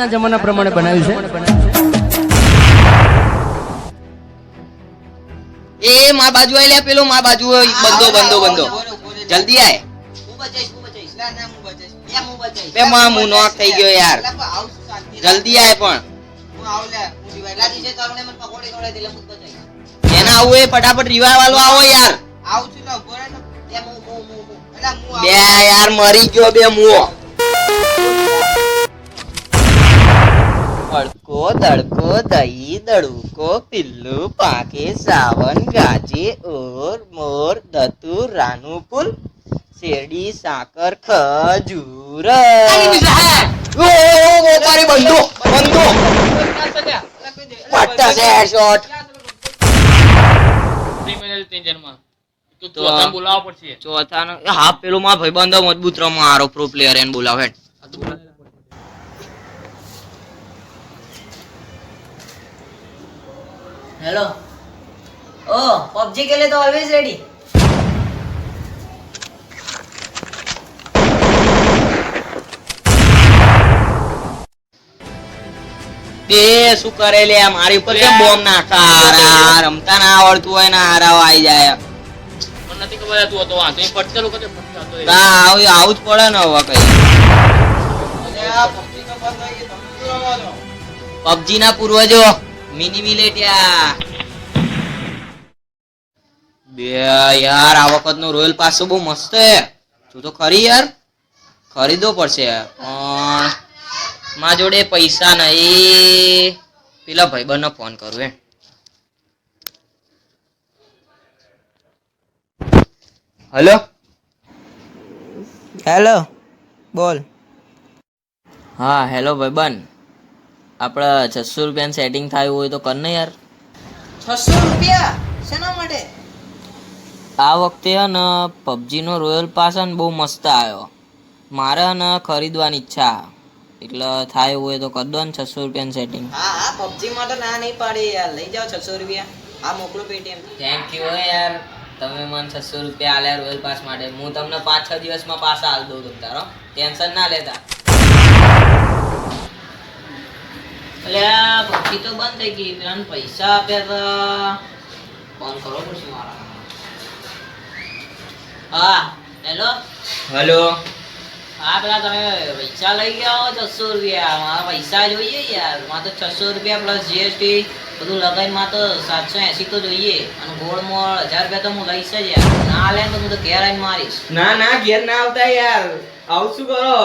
આજના જમાના પ્રમાણે બનાવ્યું છે એ માં બાજુ આય લે પેલો માં બાજુ બંધો જલ્દી આય બે માં મુ નોક થઈ ગયો યાર જલ્દી આય પણ એના આવું એ ફટાફટ રિવાય વાળો આવો યાર બે યાર મરી ગયો બે મુઓ અડકો દડકો દही દડુકો પિલ્લુ પાકે સાવન ગાજે ઓર મોર દતુ રાનુપુલ શેરડી સાકર ખજૂર ઓ તારી બંધો પટ્ટા છે હેડશોટ ચોથા નો હા પેલો માં ભાઈબંધો મજબૂત રમો આરો પ્રો પ્લેયર એને બોલાવ હેડ हेलो ओ पबजी के लिए तो ऑलवेज रेडी તે શું કરે લે મારી ઉપર કેમ બોમ્બ નાખા રમતા ના આવડતું હોય ને હારાવ આવી જાય પણ નથી ખબર તું તો આ તો ફટકેલો કદે ફટકાતો તા આવું જ પડે ને હવે કઈ પબજી ના પૂર્વજો મિની મિલેટિયા બે યાર આ વખત નો રોયલ પાસ તો બહુ મસ્ત હે તું તો ખરી યાર ખરીદવો પડશે પણ માં જોડે પૈસા નહીં પેલા ભાઈબંધને ફોન કરું હે હેલો हेलो बोल હા હેલો ભાઈબંધ આપણે 600 રૂપિયાનું સેટિંગ થાય હોય તો કર ને યાર 600 रुपया શેના માટે આ વખતે હે ને પબજી નો રોયલ પાસ હે ને બહુ મસ્ત આવ્યો મારે ને ખરીદવાની ઈચ્છા એટલે થાય હોય તો કર દો ને 600 રૂપિયાનું સેટિંગ હા હા પબજી માટે ના નહીં પાડી યાર લઈ જાઓ 600 રૂપિયા આ મોકલો પેટીએમ થેન્ક યુ યાર તમે મને 600 રૂપિયા આલ્યા રોયલ પાસ માટે હું તમને 5-6 દિવસમાં પાછા આલ દઉં તારો ટેન્શન ના લેતા અલ્યા પબજી તો બંધ થઈ ગઈ પેલા પૈસા આપ્યા હતા ફોન કરો પડશે મારા હા હેલો હેલો હા પેલા તમે પૈસા લઈ ગયા હો 600 રૂપિયા મારા પૈસા જોઈએ યાર માં તો 600 રૂપિયા પ્લસ જીએસટી બધું લગાઈને માં તો 780 તો જોઈએ અને ગોળ મોળ 1000 રૂપિયા તો હું લઈશ જ યાર ના લે તો હું તો ઘેર આવીને મારીશ ના ઘેર ના આવતા યાર આવું શું કરો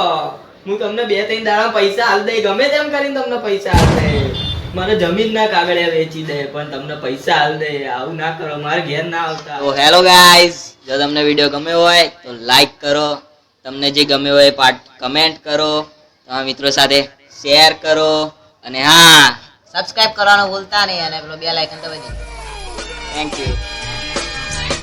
હું તમને 2-3 દાડા પૈસા આલ દઈ ગમે તેમ કરીને તમને પૈસા આલ દે મને જમીન ના કાગળિયા વેચી દે પણ તમને પૈસા આલ દે આવું ના કરો મારે ઘેર ના આવતા તો હેલો ગાઈસ જો તમને વિડિયો ગમ્યો હોય તો લાઈક કરો તમને જે ગમ્યો હોય પાર્ટ કમેન્ટ કરો તમારા મિત્રો સાથે શેર કરો અને હા સબસ્ક્રાઇબ કરવાનું ભૂલતા નહીં અને પેલો બેલ આઇકન દબાવી દેજો થેન્ક યુ